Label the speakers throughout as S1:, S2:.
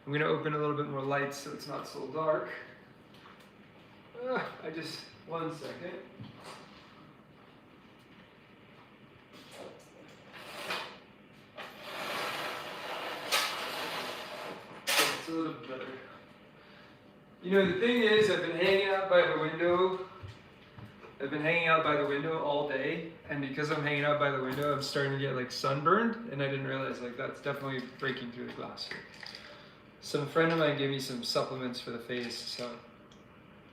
S1: I'm gonna open a little bit more light so it's not so dark. One second. It's a little bit better. You know, the thing is, I've been hanging out by the window. I've been hanging out by the window all day, and because I'm hanging out by the window, I'm starting to get like sunburned, and I didn't realize like that's definitely breaking through the glass here. Some friend of mine gave me some supplements for the face, so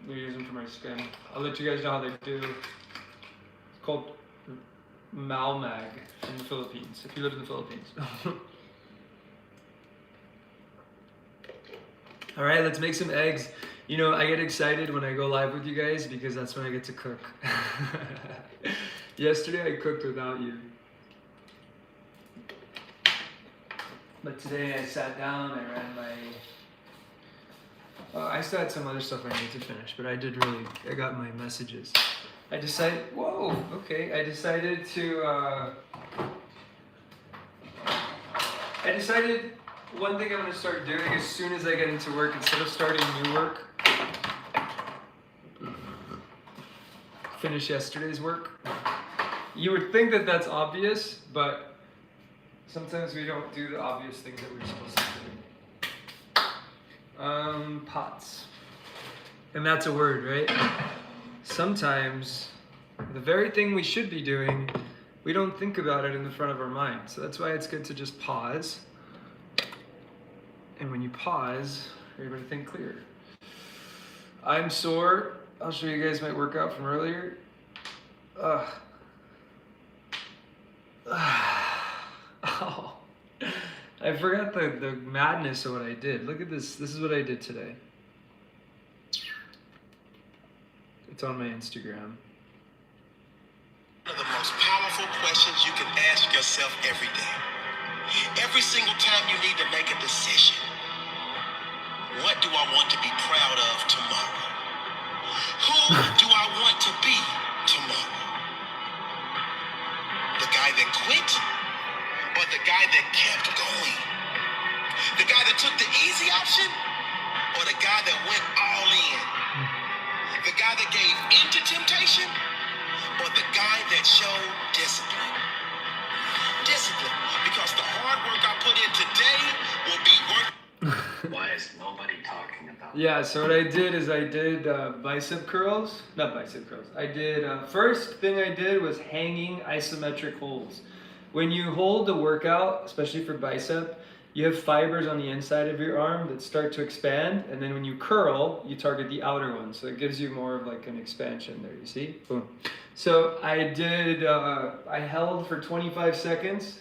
S1: I'm using them for my skin. I'll let you guys know how they do. It's called Malmag in the Philippines, if you live in the Philippines. All right, let's make some eggs. You know, I get excited when I go live with you guys because that's when I get to cook. Yesterday I cooked without you. But today I sat down, I ran my... I still had some other stuff I need to finish, but I got my messages. I decided one thing I'm going to start doing as soon as I get into work, instead of starting new work, finish yesterday's work. You would think that that's obvious, but sometimes we don't do the obvious things that we're supposed to do. Pots. And that's a word, right? Sometimes the very thing we should be doing, we don't think about it in the front of our mind. So that's why it's good to just pause. And when you pause, you're able to think clear. I'm sore. I'll show you guys my workout from earlier. Oh. I forgot the madness of what I did. Look at this. This is what I did today. It's on my Instagram.
S2: One of the most powerful questions you can ask yourself every day. Every single time you need to make a decision. What do I want to be proud of tomorrow? Who do I want to be tomorrow? The guy that quit or the guy that kept going? The guy that took the easy option or the guy that went all in? The guy that gave into temptation or the guy that showed discipline? Discipline, because the hard work I put in today will be worth. Why is nobody talking about?
S1: Yeah, so what I did is I did bicep curls. Not bicep curls. I did, first thing I did was hanging isometric holds. When you hold the workout, especially for bicep, you have fibers on the inside of your arm that start to expand, and then when you curl, you target the outer one. So it gives you more of like an expansion there, you see? Boom. So I did, I held for 25 seconds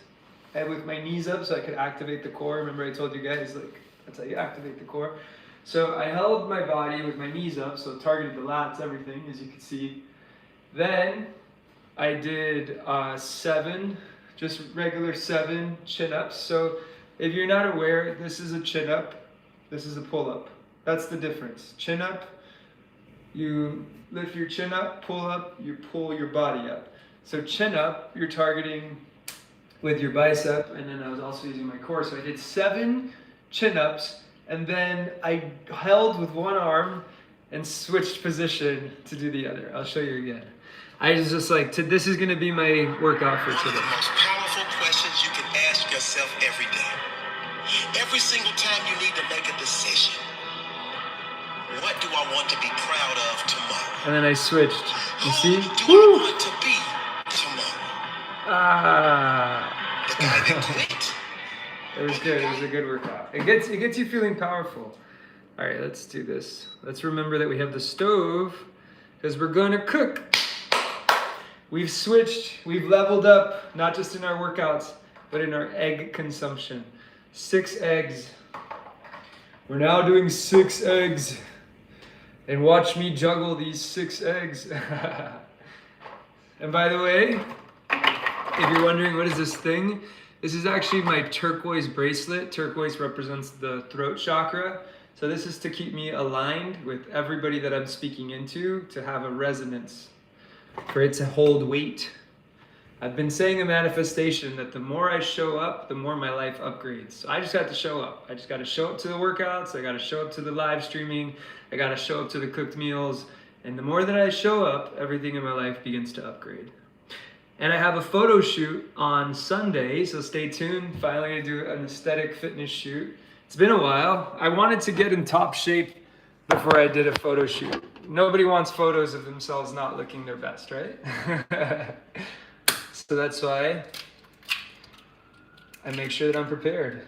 S1: with my knees up so I could activate the core. Remember I told you guys, like, that's how you activate the core. So I held my body with my knees up, so targeted the lats, everything, as you can see. Then I did 7, just regular 7 chin-ups. So if you're not aware, this is a chin-up, this is a pull-up. That's the difference. Chin-up, you lift your chin up, pull up, you pull your body up. So chin-up, you're targeting with your bicep, and then I was also using my core. So I did 7 chin-ups, and then I held with one arm and switched position to do the other. I'll show you again. I was just like, this is gonna be my workout for today.
S2: One of the most powerful questions you can ask yourself every day. Every single time you need to make a decision. What do I want to be proud of tomorrow?
S1: And then I switched. You see?
S2: Who do I want to be tomorrow? The guy that quit.
S1: It was good. It was a good workout. It gets you feeling powerful. All right, let's do this. Let's remember that we have the stove because we're gonna cook. We've switched. We've leveled up, not just in our workouts, but in our egg consumption. 6 eggs. We're now doing 6 eggs. And watch me juggle these 6 eggs. And by the way, if you're wondering what is this thing, this is actually my turquoise bracelet. Turquoise represents the throat chakra. So this is to keep me aligned with everybody that I'm speaking into, to have a resonance, for it to hold weight. I've been saying a manifestation that the more I show up, the more my life upgrades. So I just have to show up. I just got to show up to the workouts. I got to show up to the live streaming. I got to show up to the cooked meals. And the more that I show up, everything in my life begins to upgrade. And I have a photo shoot on Sunday, so stay tuned. Finally, I do an aesthetic fitness shoot. It's been a while. I wanted to get in top shape before I did a photo shoot. Nobody wants photos of themselves not looking their best, right? So that's why I make sure that I'm prepared.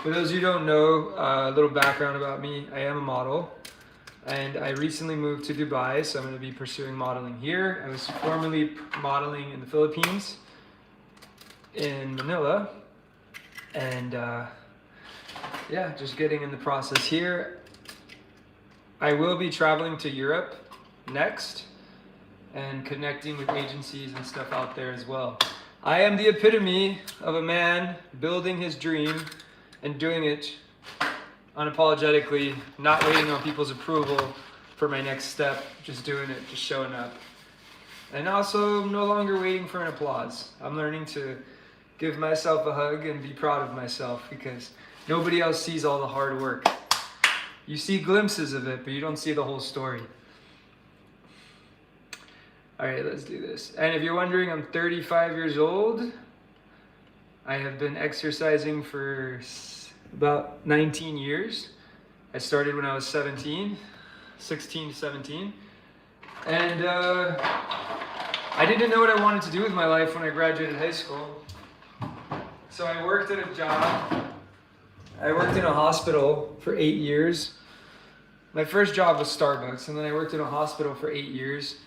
S1: For those of you who don't know, a little background about me, I am a model. And I recently moved to Dubai, so I'm going to be pursuing modeling here. I was formerly modeling in the Philippines, in Manila. And yeah, just getting in the process here. I will be traveling to Europe next and connecting with agencies and stuff out there as well. I am the epitome of a man building his dream and doing it unapologetically, not waiting on people's approval for my next step, just doing it, just showing up. And also no longer waiting for an applause. I'm learning to give myself a hug and be proud of myself because nobody else sees all the hard work. You see glimpses of it, but you don't see the whole story. All right, let's do this. And if you're wondering, I'm 35 years old. I have been exercising for about 19 years. I started when I was 16 to 17. And I didn't know what I wanted to do with my life when I graduated high school. So I worked at a job. I worked in a hospital for 8 years. My first job was Starbucks, and then I worked in a hospital for 8 years.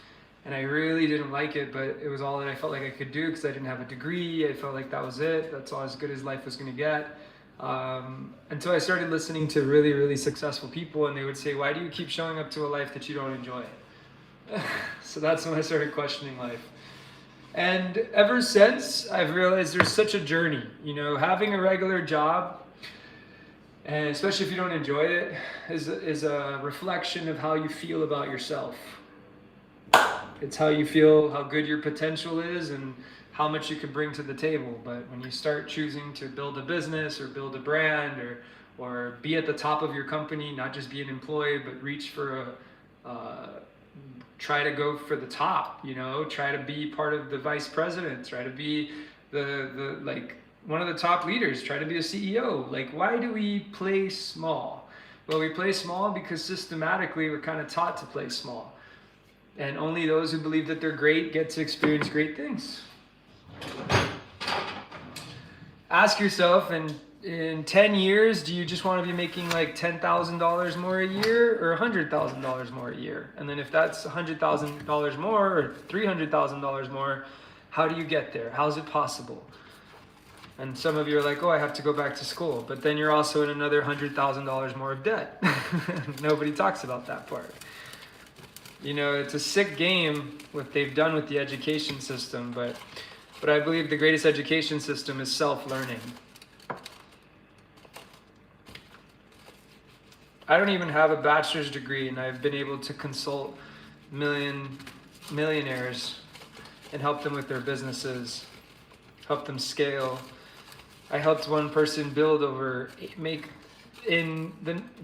S1: And I really didn't like it, but it was all that I felt like I could do because I didn't have a degree. I felt like that was it. That's all as good as life was going to get. Until I started listening to really, really successful people, and they would say, why do you keep showing up to a life that you don't enjoy? So that's when I started questioning life. And ever since, I've realized there's such a journey. You know, having a regular job, and especially if you don't enjoy it, is a reflection of how you feel about yourself. It's how you feel, how good your potential is, and how much you can bring to the table. But when you start choosing to build a business or build a brand or be at the top of your company, not just be an employee, but reach for try to go for the top, you know, try to be part of the vice president, try to be the like one of the top leaders, try to be a CEO. Like, why do we play small? Well, we play small because systematically we're kind of taught to play small. And only those who believe that they're great get to experience great things. Ask yourself, in 10 years, do you just want to be making like $10,000 more a year or $100,000 more a year? And then if that's $100,000 more or $300,000 more, how do you get there? How is it possible? And some of you are like, oh, I have to go back to school. But then you're also in another $100,000 more of debt. Nobody talks about that part. You know, it's a sick game what they've done with the education system, but I believe the greatest education system is self-learning. I don't even have a bachelor's degree, and I've been able to consult millionaires and help them with their businesses, help them scale. I helped one person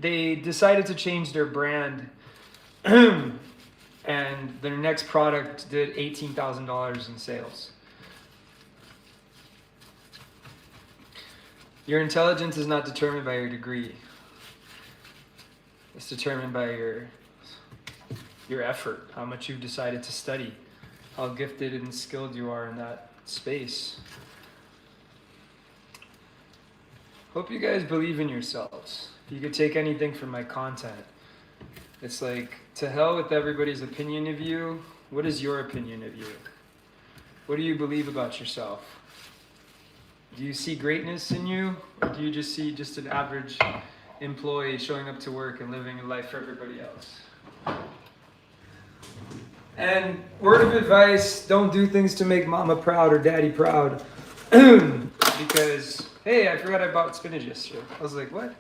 S1: they decided to change their brand and their next product did $18,000 in sales. Your intelligence is not determined by your degree. It's determined by your effort, how much you've decided to study, how gifted and skilled you are in that space. Hope you guys believe in yourselves. You could take anything from my content. It's like, to hell with everybody's opinion of you. What is your opinion of you? What do you believe about yourself? Do you see greatness in you? Or do you just see just an average employee showing up to work and living a life for everybody else? And word of advice, don't do things to make mama proud or daddy proud. Because, hey, I forgot I bought spinach yesterday. I was like, what?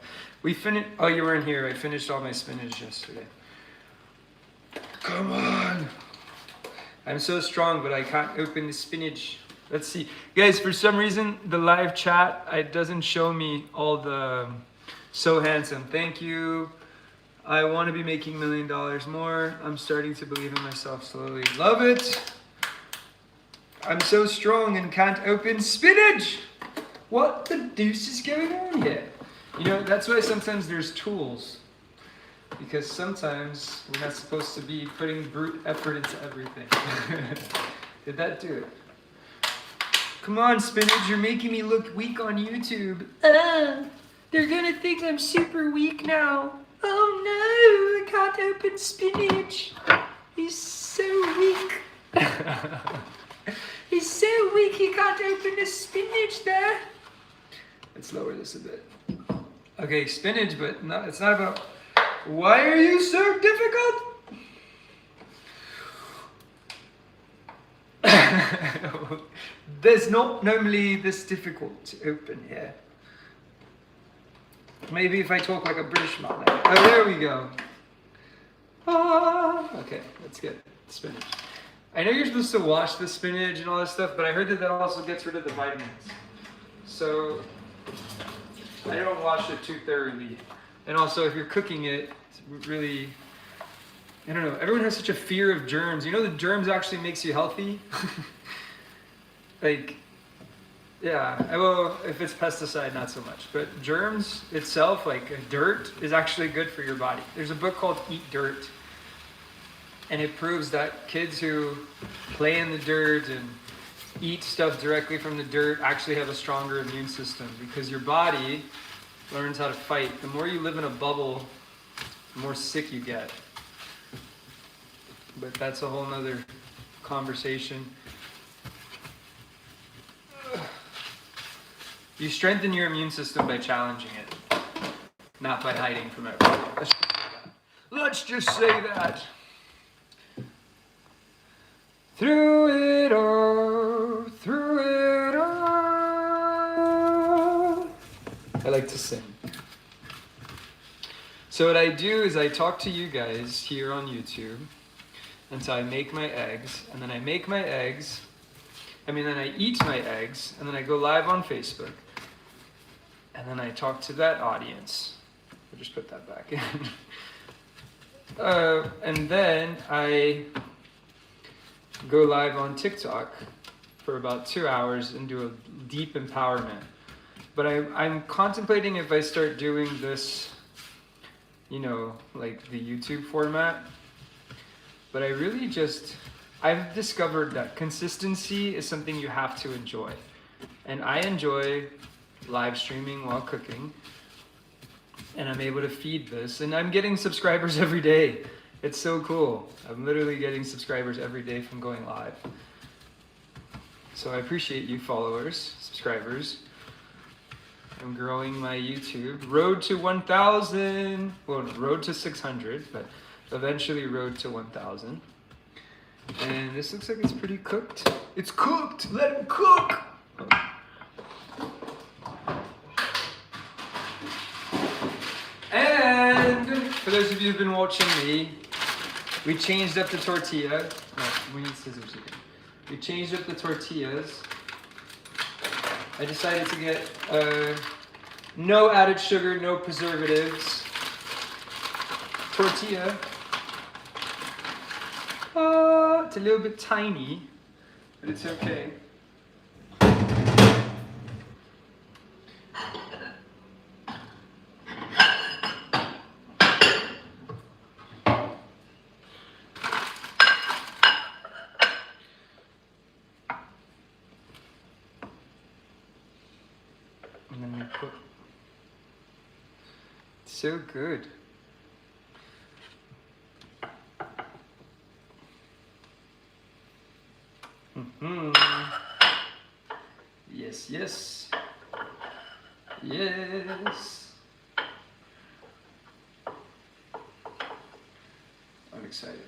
S1: Oh, you weren't here. I finished all my spinach yesterday. Come on. I'm so strong, but I can't open the spinach. Let's see. Guys, for some reason, the live chat, it doesn't show me all the so handsome. Thank you. I want to be making $1 million more. I'm starting to believe in myself slowly. Love it. I'm so strong and can't open spinach. What the deuce is going on here? You know, that's why sometimes there's tools. Because sometimes we're not supposed to be putting brute effort into everything. Did that do it? Come on, spinach, you're making me look weak on YouTube. They're gonna think I'm super weak now. Oh no, I can't open spinach. He's so weak. He's so weak he can't open the spinach there. Let's lower this a bit. Okay, spinach, but no, it's not about... Why are you so difficult? There's not normally this difficult to open here. Maybe if I talk like a British man. Oh, there we go. Okay, that's good. Spinach. I know you're supposed to wash the spinach and all that stuff, but I heard that that also gets rid of the vitamins. So I don't wash it too thoroughly. And also, if you're cooking it, it's really, I don't know, everyone has such a fear of germs. You know that germs actually makes you healthy? Like, yeah, well, if it's pesticide, not so much. But germs itself, like dirt, is actually good for your body. There's a book called Eat Dirt. And it proves that kids who play in the dirt and eat stuff directly from the dirt actually have a stronger immune system. Because your body learns how to fight. The more you live in a bubble, the more sick you get. But that's a whole nother conversation. You strengthen your immune system by challenging it, not by hiding from it. Let's just say that. Through it all, through it all. I like to sing. So what I do is I talk to you guys here on YouTube until I make my eggs, and then I make my eggs, then I eat my eggs, and then I go live on Facebook, and then I talk to that audience. I'll just put that back in. And then I go live on TikTok for about 2 hours and do a deep empowerment. But I'm contemplating if I start doing this, like the YouTube format. But I've discovered that consistency is something you have to enjoy. And I enjoy live streaming while cooking. And I'm able to feed this. And I'm getting subscribers every day. It's so cool. I'm literally getting subscribers every day from going live. So I appreciate you followers, subscribers. I'm growing my YouTube. Road to 1,000. Well, road to 600, but eventually road to 1,000. And this looks like it's pretty cooked. It's cooked! Let it cook! And for those of you who've been watching me, we changed up the tortilla. No, we need scissors again. We changed up the tortillas. I decided to get no added sugar, no preservatives tortilla. It's a little bit tiny, but it's okay. And then we put, so good. Yes, yes. Yes. I'm excited.